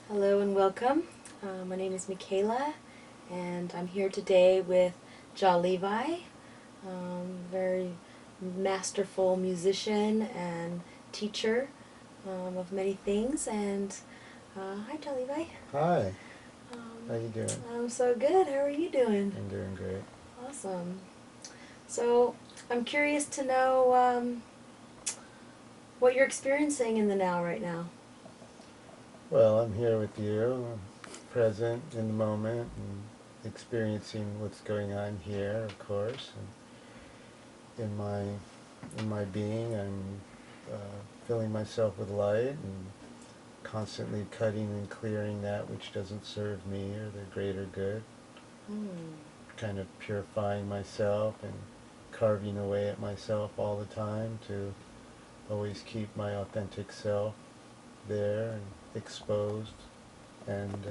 Hello and welcome. My name is Michaelah, and I'm here today with Jah Levi, very masterful musician and teacher of many things. And hi, Jah Levi. Hi, how Um, you doing? I'm so good. How are you doing? I'm doing great. Awesome. So I'm curious to know what you're experiencing in the now right now. Well, I'm here with you, present in the moment, and experiencing what's going on here, of course. And in my being, I'm filling myself with light and constantly cutting and clearing that which doesn't serve me or the greater good. Hmm. Kind of purifying myself and carving away at myself all the time to always keep my authentic self there and exposed. And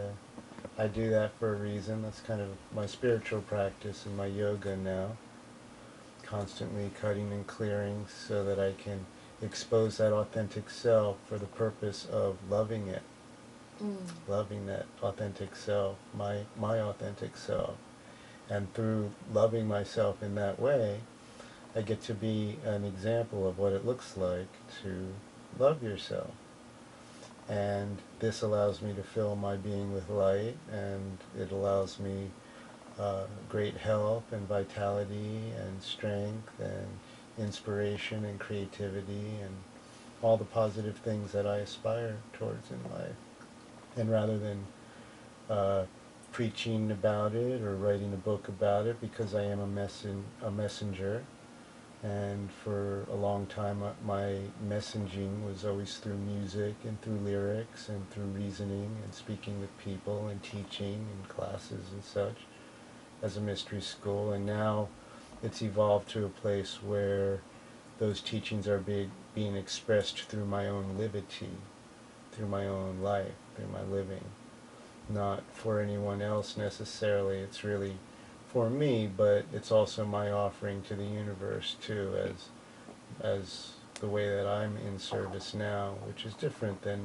I do that for a reason. That's kind of my spiritual practice and my yoga now. Constantly cutting and clearing so that I can expose that authentic self for the purpose of loving it, Hmm. loving that authentic self, my authentic self. And through loving myself in that way, I get to be an example of what it looks like to love yourself. And this allows me to fill my being with light, and it allows me great health and vitality and strength and inspiration and creativity and all the positive things that I aspire towards in life. And rather than uh, preaching about it or writing a book about it, because I am a messenger, and for a long time my messaging was always through music and through lyrics and through reasoning and speaking with people and teaching in classes and such as a mystery school. And now it's evolved to a place where those teachings are being expressed through my own liberty, through my own life, through my living, not for anyone else necessarily. It's really for me, but it's also my offering to the universe too, as the way that I'm in service now, which is different than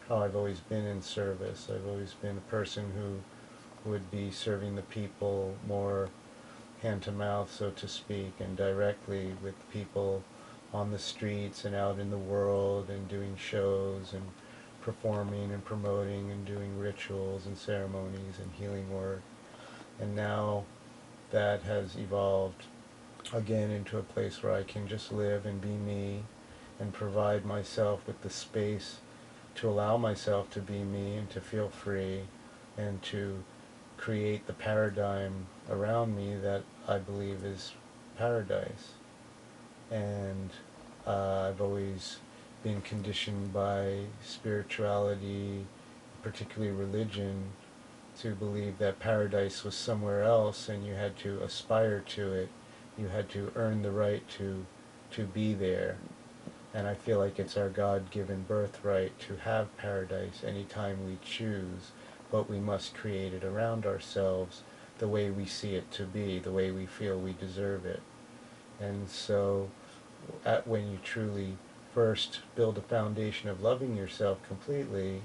how I've always been in service. I've always been a person who would be serving the people more hand to mouth, so to speak, and directly with people on the streets and out in the world and doing shows and performing and promoting and doing rituals and ceremonies and healing work. And now that has evolved again into a place where I can just live and be me and provide myself with the space to allow myself to be me and to feel free and to create the paradigm around me that I believe is paradise. And I've always been conditioned by spirituality, particularly religion, to believe that paradise was somewhere else and you had to aspire to it. You had to earn the right to be there. And I feel like it's our God-given birthright to have paradise anytime we choose, but we must create it around ourselves the way we see it to be, the way we feel we deserve it. And so when you truly first build a foundation of loving yourself completely,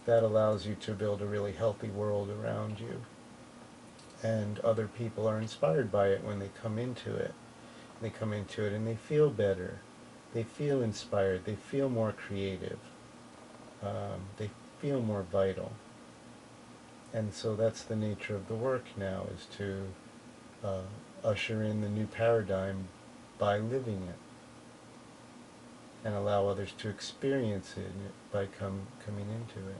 that allows you to build a really healthy world around you. And other people are inspired by it when they come into it. They come into it and they feel better. They feel inspired. They feel more creative. They feel more vital. And so that's the nature of the work now, is to uh, usher in the new paradigm by living it and allow others to experience it by coming into it.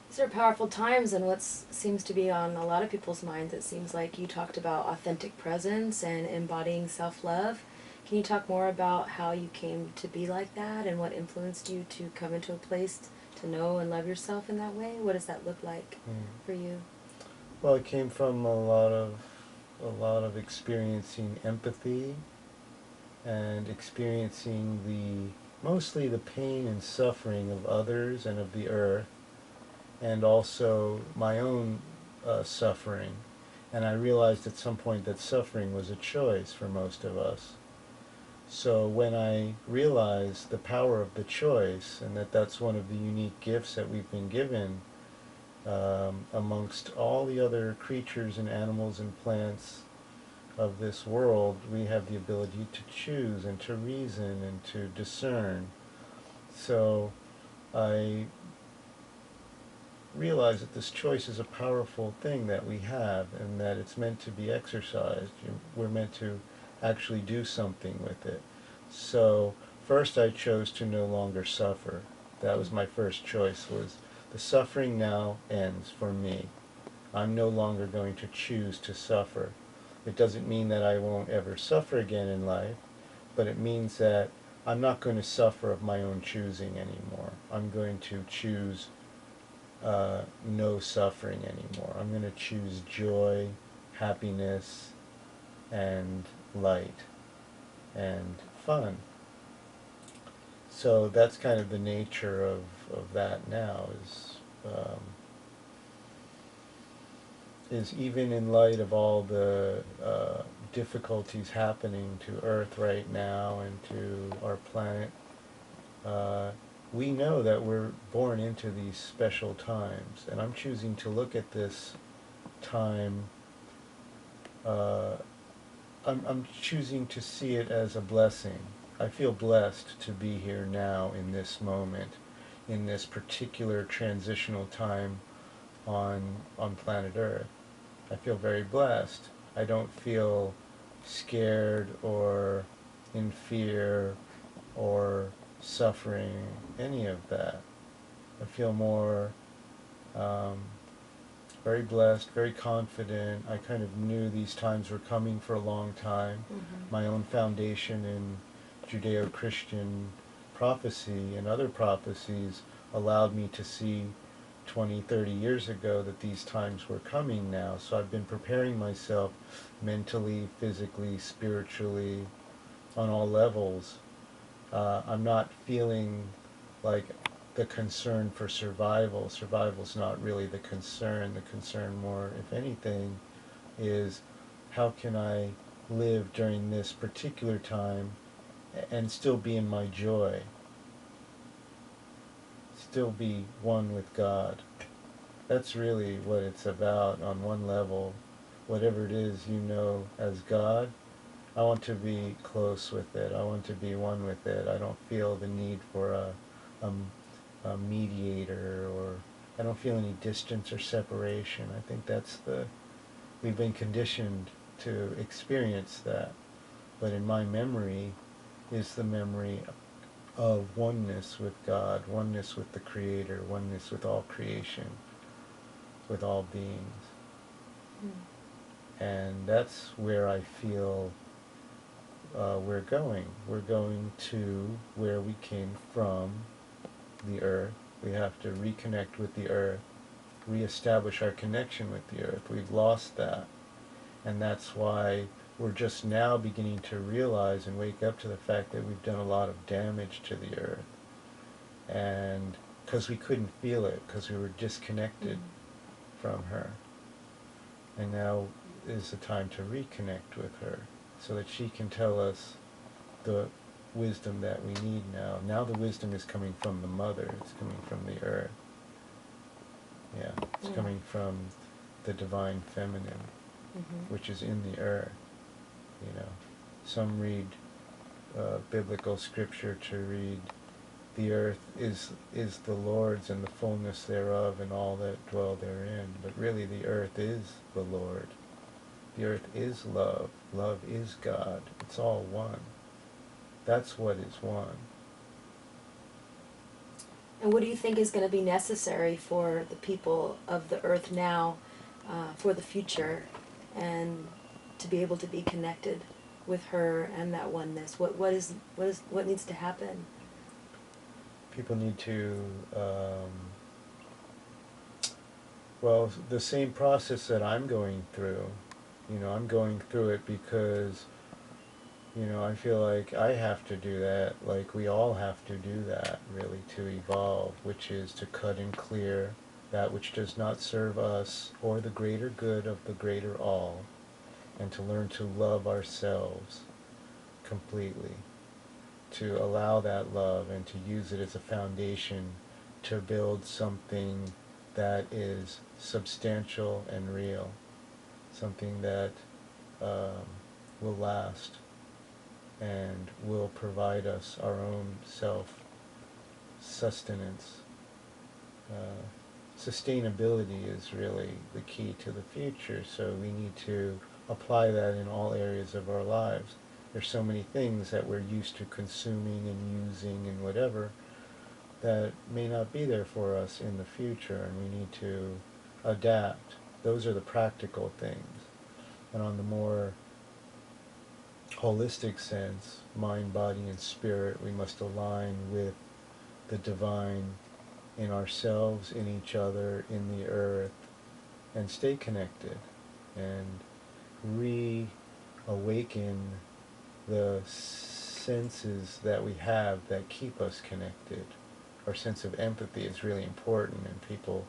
These are powerful times, and what seems to be on a lot of people's minds, it seems like you talked about authentic presence and embodying self love. Can you talk more about how you came to be like that and what influenced you to come into a place to know and love yourself in that way? What does that look like Mm. for you? Well, it came from a lot of experiencing empathy and experiencing mostly the pain and suffering of others and of the earth, and also my own suffering. And I realized at some point that suffering was a choice for most of us. So when I realized the power of the choice, and that that's one of the unique gifts that we've been given amongst all the other creatures and animals and plants of this world, we have the ability to choose and to reason and to discern. So I realize that this choice is a powerful thing that we have, and that it's meant to be exercised. We're meant to actually do something with it. So first I chose to no longer suffer. That was my first choice, was the suffering now ends for me. I'm no longer going to choose to suffer. It doesn't mean that I won't ever suffer again in life, but it means that I'm not going to suffer of my own choosing anymore. I'm going to choose no suffering anymore. I'm going to choose joy, happiness, and light, and fun. So that's kind of the nature of that now, is even in light of all the difficulties happening to Earth right now and to our planet, uh, we know that we're born into these special times, and I'm choosing to look at this time. Uh, I'm choosing to see it as a blessing. I feel blessed to be here now in this moment, in this particular transitional time on planet Earth. I feel very blessed. I don't feel scared or in fear or suffering, any of that. I feel more um, very blessed, very confident. I kind of knew these times were coming for a long time. My own foundation in Judeo-Christian prophecy and other prophecies allowed me to see 20, 30 years ago that these times were coming now. So I've been preparing myself mentally, physically, spiritually, on all levels. I'm not feeling like the concern for survival. Survival's not really the concern. The concern more, if anything, is how can I live during this particular time and still be in my joy, still be one with God. That's really what it's about on one level. Whatever it is you know as God, I want to be close with it. I want to be one with it. I don't feel the need for a, a mediator, or I don't feel any distance or separation. I think we've been conditioned to experience that. But in my memory is the memory of oneness with God, oneness with the Creator, oneness with all creation, with all beings. And that's where I feel we're going. We're going to where we came from, the earth. We have to reconnect with the earth, reestablish our connection with the earth. We've lost that. And that's why we're just now beginning to realize and wake up to the fact that we've done a lot of damage to the earth. And because we couldn't feel it, because we were disconnected from her. And now is the time to reconnect with her, so that she can tell us the wisdom that we need now. Now the wisdom is coming from the mother, it's coming from the earth. Yeah, it's coming from the divine feminine, which is in the earth. You know, some read biblical scripture to read, the earth is the Lord's and the fullness thereof and all that dwell therein. But really the earth is the Lord. The earth is love. Love is God. It's all one. That's what is one. And what do you think is going to be necessary for the people of the earth now, for the future, and to be able to be connected with her and that oneness? What needs to happen? People need to, well, the same process that I'm going through. You know, I'm going through it because, you know, I feel like I have to do that, like we all have to do that, really, to evolve, which is to cut and clear that which does not serve us or the greater good of the greater all, and to learn to love ourselves completely. to allow that love and to use it as a foundation to build something that is substantial and real, something that will last and will provide us our own self-sustenance. Sustainability is really the key to the future, so we need to apply that in all areas of our lives. There's so many things that we're used to consuming and using and whatever that may not be there for us in the future, and we need to adapt. Those are the practical things. And on the more holistic sense, mind, body, and spirit, we must align with the divine in ourselves, in each other, in the earth, and stay connected and reawaken the senses that we have that keep us connected. Our sense of empathy is really important, and people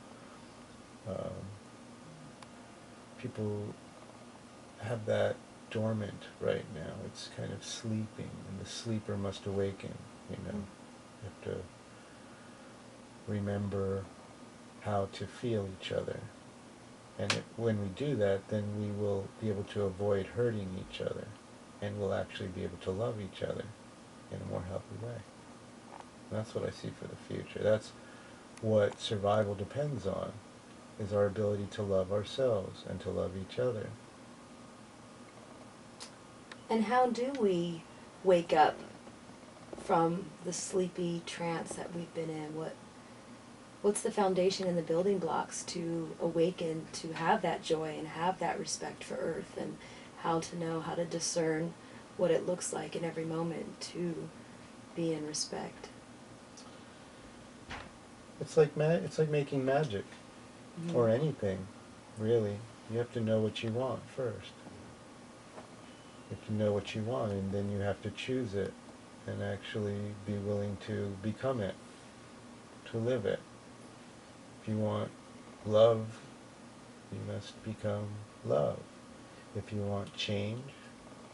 have that dormant right now. It's kind of sleeping, and the sleeper must awaken, you know. You have to remember how to feel each other. And when we do that, then we will be able to avoid hurting each other, and we'll actually be able to love each other in a more healthy way. And that's what I see for the future. That's what survival depends on, is our ability to love ourselves and to love each other. And how do we wake up from the sleepy trance that we've been in? What's the foundation and the building blocks to awaken, to have that joy and have that respect for Earth, and how to know how to discern what it looks like in every moment to be in respect? It's like making magic, or anything, really. You have to know what you want first. You have to know what you want, and then you have to choose it and actually be willing to become it, to live it. If you want love, you must become love. If you want change,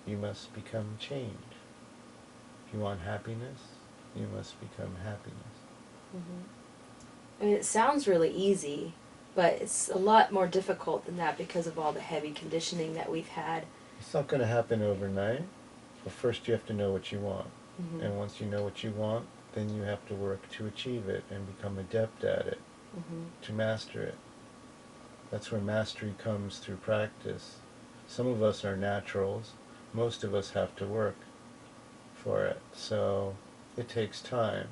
you must become change. If you want happiness, you must become happiness. I mean, it sounds really easy, but it's a lot more difficult than that because of all the heavy conditioning that we've had. It's not going to happen overnight, but first you have to know what you want. And once you know what you want, then you have to work to achieve it and become adept at it, to master it. That's where mastery comes through practice. Some of us are naturals. Most of us have to work for it. So it takes time.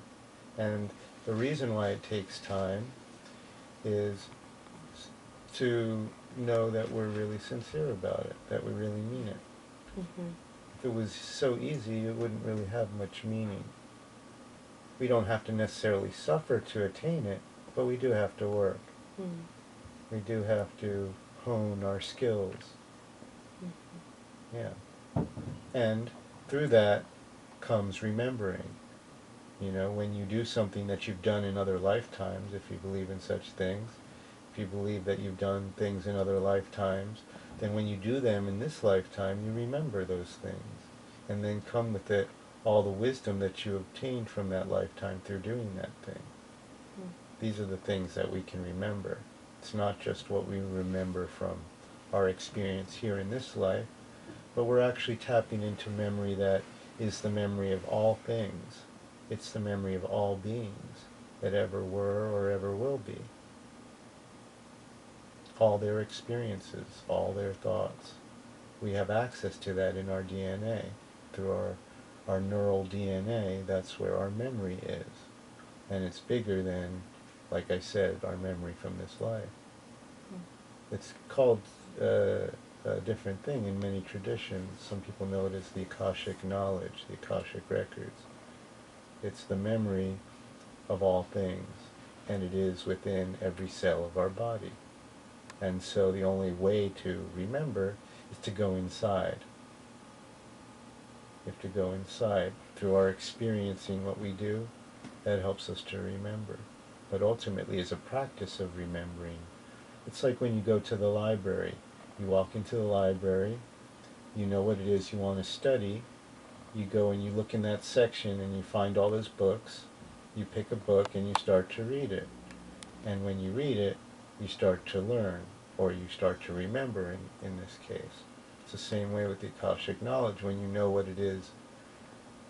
And the reason why it takes time is to know that we're really sincere about it, that we really mean it. If it was so easy, it wouldn't really have much meaning. We don't have to necessarily suffer to attain it, but we do have to work. We do have to hone our skills. Yeah. And through that comes remembering. You know, when you do something that you've done in other lifetimes, if you believe in such things, if you believe that you've done things in other lifetimes, then when you do them in this lifetime, you remember those things. And then come with it all the wisdom that you obtained from that lifetime through doing that thing. These are the things that we can remember. It's not just what we remember from our experience here in this life, but we're actually tapping into memory that is the memory of all things. It's the memory of all beings that ever were or ever will be. All their experiences, all their thoughts. We have access to that in our DNA. Through our neural DNA, that's where our memory is. And it's bigger than, like I said, our memory from this life. It's called a different thing in many traditions. Some people know it as the Akashic knowledge, the Akashic records. It's the memory of all things, and it is within every cell of our body. And so the only way to remember is to go inside. We have to go inside. Through our experiencing what we do, that helps us to remember. But ultimately, as a practice of remembering, it's like when you go to the library. You walk into the library, you know what it is you want to study, You go and you look in that section and you find all those books. You pick a book and you start to read it. And when you read it, you start to learn, or you start to remember in this case. It's the same way with the Akashic knowledge. When you know what it is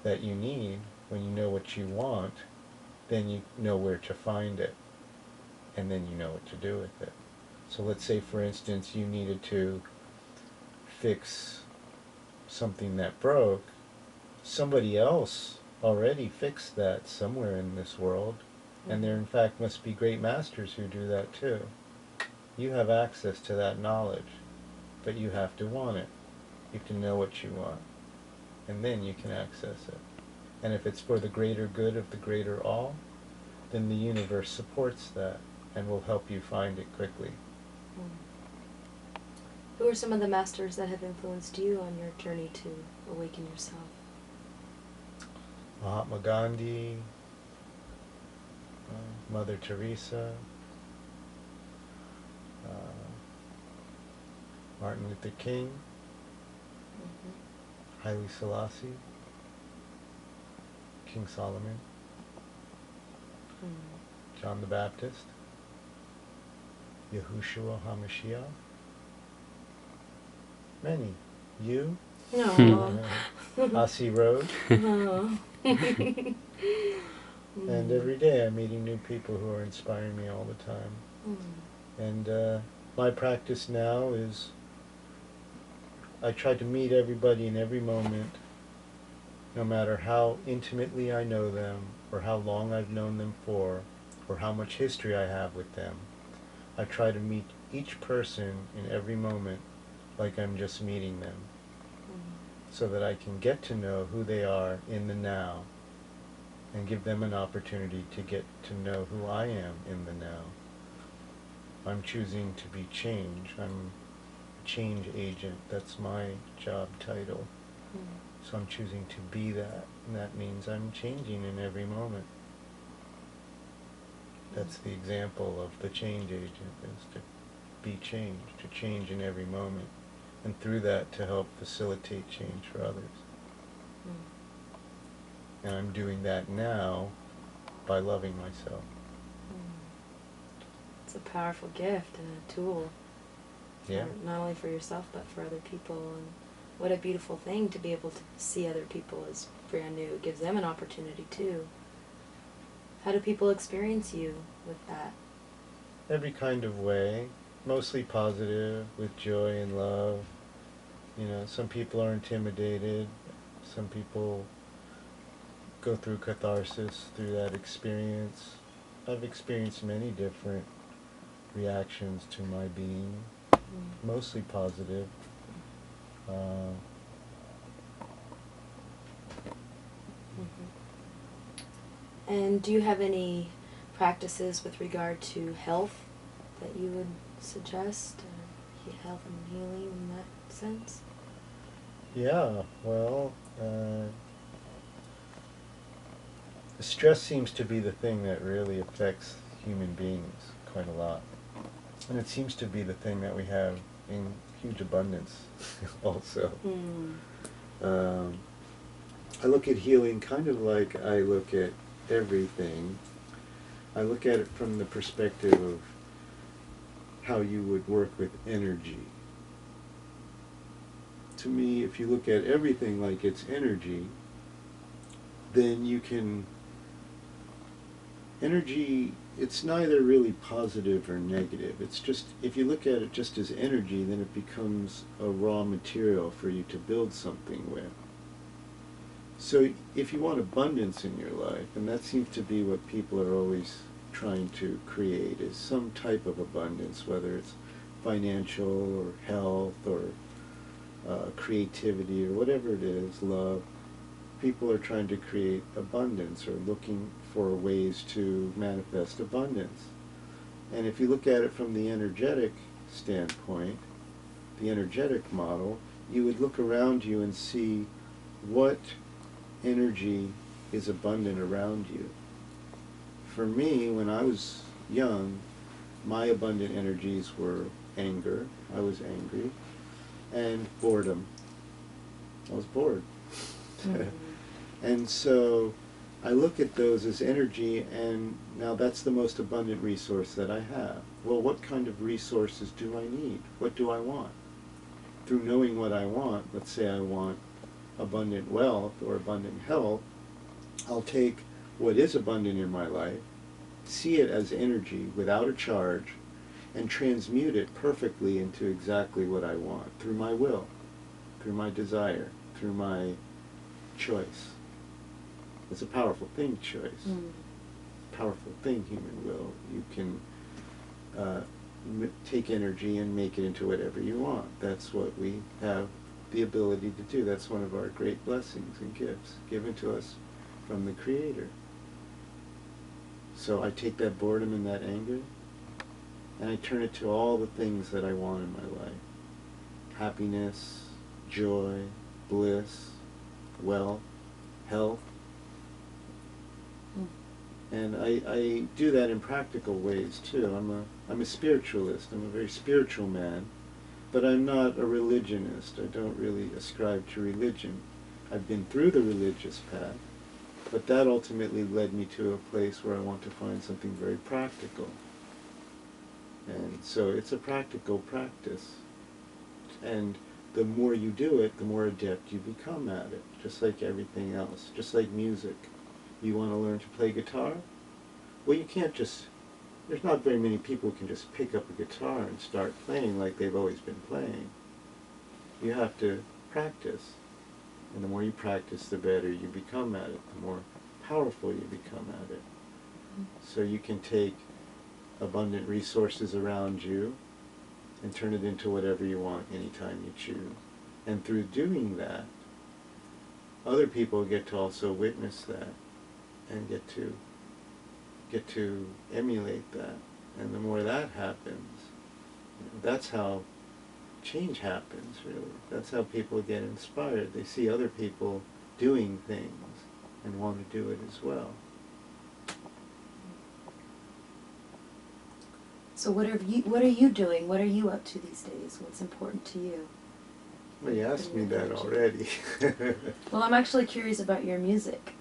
that you need, when you know what you want, then you know where to find it, and then you know what to do with it. So let's say, for instance, you needed to fix something that broke. Somebody else already fixed that somewhere in this world, and there in fact must be great masters who do that too. You have access to that knowledge, but you have to want it. You have to know what you want, and then you can access it. And if it's for the greater good of the greater all, then the universe supports that and will help you find it quickly. Who are some of the masters that have influenced you on your journey to awaken yourself? Mahatma Gandhi, Mother Teresa, Martin Luther King, Haile Selassie, King Solomon, John the Baptist, Yahushua HaMashiach. Many. You? No. Asi Road. No. And every day I'm meeting new people who are inspiring me all the time. And my practice now is I try to meet everybody in every moment, no matter how intimately I know them, or how long I've known them for, or how much history I have with them. I try to meet each person in every moment like I'm just meeting them, so that I can get to know who they are in the now, and give them an opportunity to get to know who I am in the now. I'm choosing to be change. I'm a change agent. That's my job title. So I'm choosing to be that, and that means I'm changing in every moment. That's the example of the change agent, is to be changed, to change in every moment, and through that to help facilitate change for others. And I'm doing that now by loving myself. It's a powerful gift and a tool. Yeah. Not only for yourself, but for other people. And what a beautiful thing to be able to see other people as brand new. It gives them an opportunity too. How do people experience you with that? Every kind of way, mostly positive, with joy and love. You know, some people are intimidated. Some people go through catharsis through that experience. I've experienced many different reactions to my being, mostly positive. And do you have any practices with regard to health that you would suggest, or health and healing in that sense? Yeah, well, stress seems to be the thing that really affects human beings quite a lot. And it seems to be the thing that we have in huge abundance also. I look at healing kind of like I look at everything. I look at it from the perspective of how you would work with energy. To me, if you look at everything like it's energy, then you can... Energy, it's neither really positive or negative. It's just, if you look at it just as energy, then it becomes a raw material for you to build something with. So if you want abundance in your life, and that seems to be what people are always trying to create, is some type of abundance, whether it's financial or health or creativity or whatever it is, love. People are trying to create abundance or looking for ways to manifest abundance. And if you look at it from the energetic standpoint, the energetic model, you would look around you and see what energy is abundant around you. For me, when I was young, my abundant energies were anger. I was angry. And boredom. I was bored. Mm. And so I look at those as energy, and now that's the most abundant resource that I have. Well, what kind of resources do I need? What do I want? Through knowing what I want, let's say I want abundant wealth or abundant health, I'll take what is abundant in my life, see it as energy without a charge, and transmute it perfectly into exactly what I want through my will, through my desire, through my choice. It's a powerful thing, choice. Mm. Powerful thing, human will. You can take energy and make it into whatever you want. That's what we have the ability to do. That's one of our great blessings and gifts given to us from the Creator. So I take that boredom and that anger, and I turn it to all the things that I want in my life. Happiness, joy, bliss, wealth, health. Mm. And I do that in practical ways too. I'm a spiritualist. I'm a very spiritual man, but I'm not a religionist. I don't really ascribe to religion. I've been through the religious path, but that ultimately led me to a place where I want to find something very practical. And so it's a practical practice. And the more you do it, the more adept you become at it, just like everything else, just like music. You want to learn to play guitar? Well, you can't just, there's not very many people who can just pick up a guitar and start playing like they've always been playing. You have to practice. And the more you practice, the better you become at it, the more powerful you become at it. So you can take abundant resources around you and turn it into whatever you want anytime you choose. And through doing that, other people get to also witness that and get to emulate that. And the more that happens, that's how change happens, really. That's how people get inspired. They see other people doing things and want to do it as well. So what are you doing? What are you up to these days? What's important to you? Well, you asked me that already. Well, I'm actually curious about your music.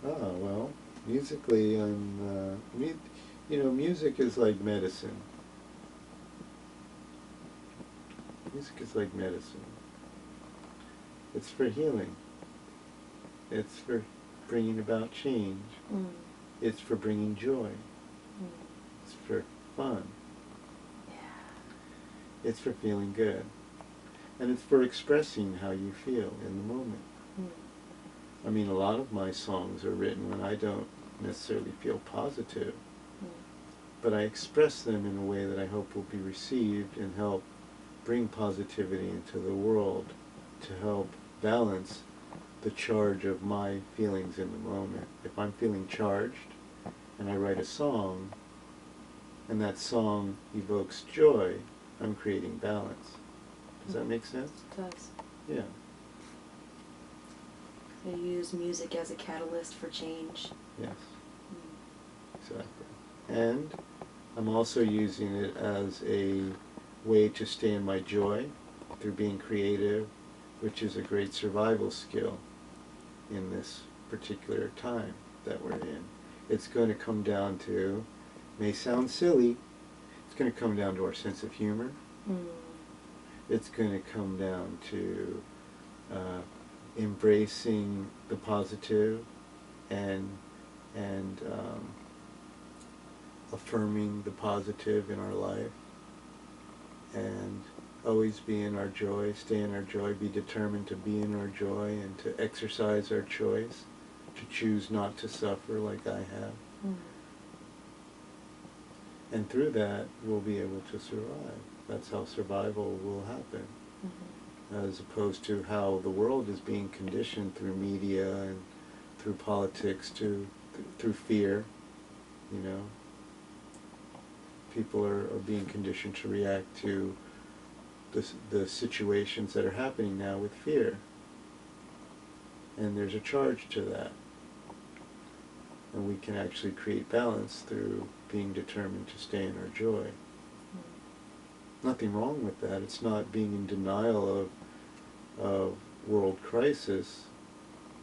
Oh, well, musically, music is like medicine. Music is like medicine. It's for healing. It's for bringing about change. Mm. It's for bringing joy. Mm. It's for fun. Yeah. It's for feeling good. And it's for expressing how you feel in the moment. Mm. I mean, a lot of my songs are written when I don't necessarily feel positive, but I express them in a way that I hope will be received and help bring positivity into the world to help balance the charge of my feelings in the moment. If I'm feeling charged and I write a song and that song evokes joy, I'm creating balance. Does that make sense? It does. Yeah. So you use music as a catalyst for change. Yes. Exactly. And I'm also using it as a way to stay in my joy through being creative, which is a great survival skill in this particular time that we're in. It's going to come down to, may sound silly, it's going to come down to our sense of humor. Mm. It's going to come down to embracing the positive and affirming the positive in our life, and always be in our joy, stay in our joy, be determined to be in our joy and to exercise our choice, to choose not to suffer like I have. Mm. And through that, we'll be able to survive. That's how survival will happen. Mm-hmm. As opposed to how the world is being conditioned through media and through politics, through fear. You know, people are being conditioned to react to the situations that are happening now with fear. And there's a charge to that. And we can actually create balance through being determined to stay in our joy. Nothing wrong with that. It's not being in denial of world crisis.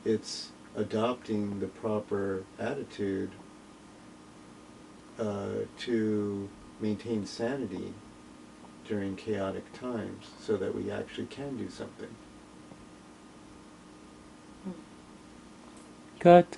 it's adopting the proper attitude to maintain sanity during chaotic times so that we actually can do something. Cut.